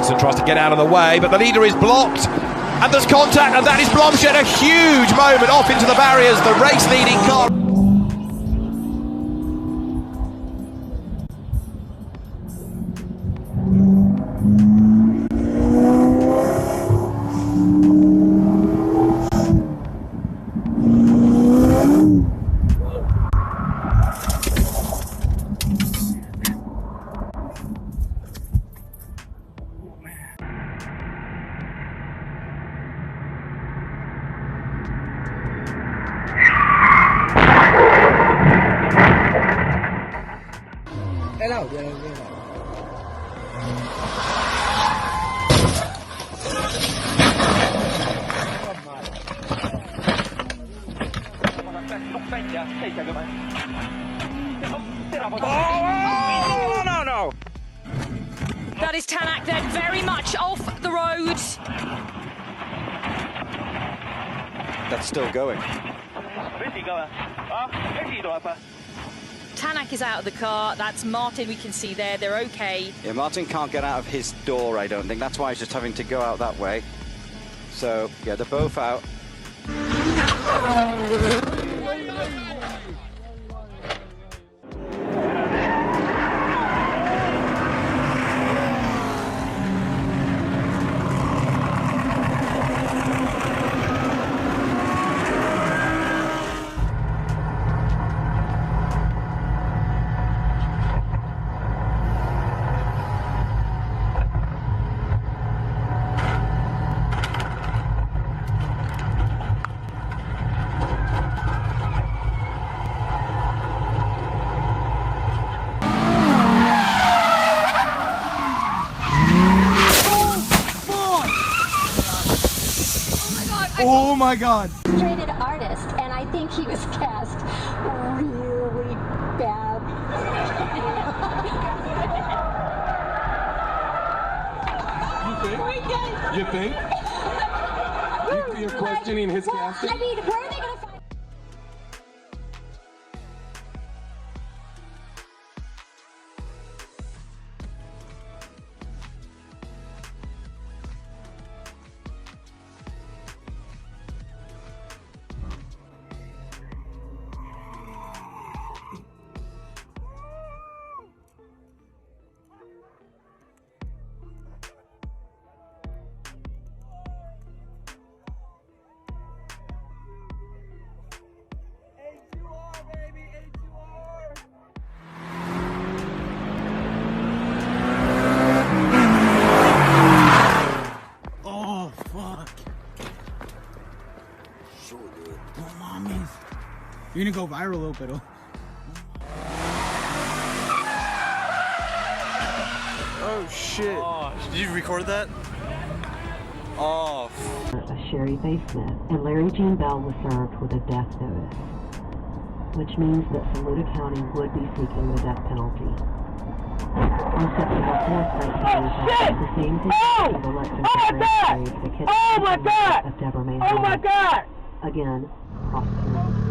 Johansson tries to get out of the way, but the leader is blocked. And there's contact, and that is Blomshed. A huge moment off into the barriers. The race-leading car. Oh, no. That is Tanak then very much off the road. That's still going. Tanak is out of the car. That's Martin we can see there. They're okay. Yeah, Martin can't get out of his door, I don't think. That's why he's just having to go out that way. So, yeah, they're both out. Oh my God! Frustrated artist, and I think he was cast really bad. You think? You're questioning his casting? I mean, where are they going to find? You're gonna go viral a little bit. Oh shit. Oh, did you record that? Oh. Sherry Basemith and Larry Jean Bell was served with a death notice, which means that Saluda County would be seeking the death penalty. On September 4th, 1985, the same day of elections of the kidnapping of Deborah May Howard. Again, prosecuted.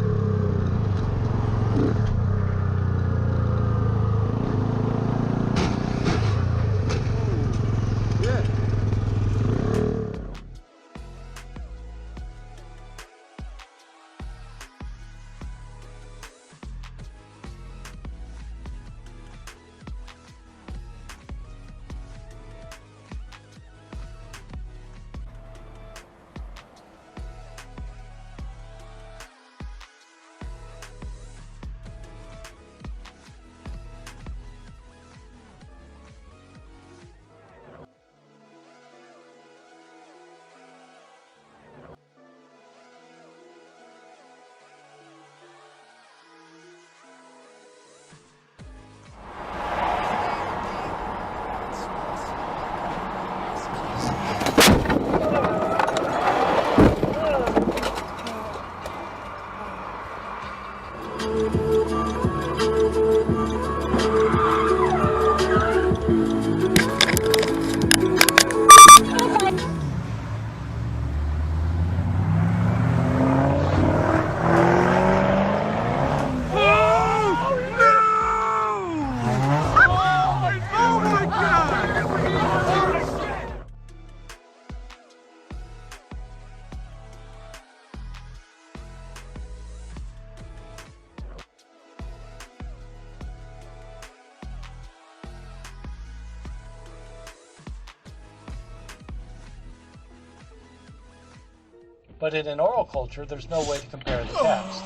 But in an oral culture, there's no way to compare the text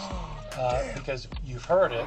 because you've heard it.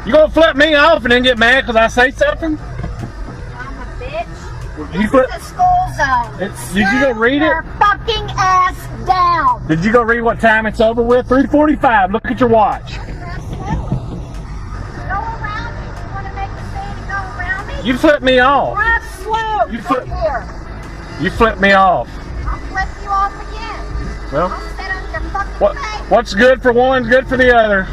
You gonna flip me off and then get mad because I say something? I'm a bitch. You flip. This is a school zone. Did you go read it? Your fucking ass down. Did you go read what time it's over with? 3:45. Look at your watch. Go around me. You want to make the stand and go around me? You flipped me off. Drive slow. You Come flip- here. You flipped me off. I'll flip you off again. Well, I'll sit on your fucking face. what's good for one's good for the other.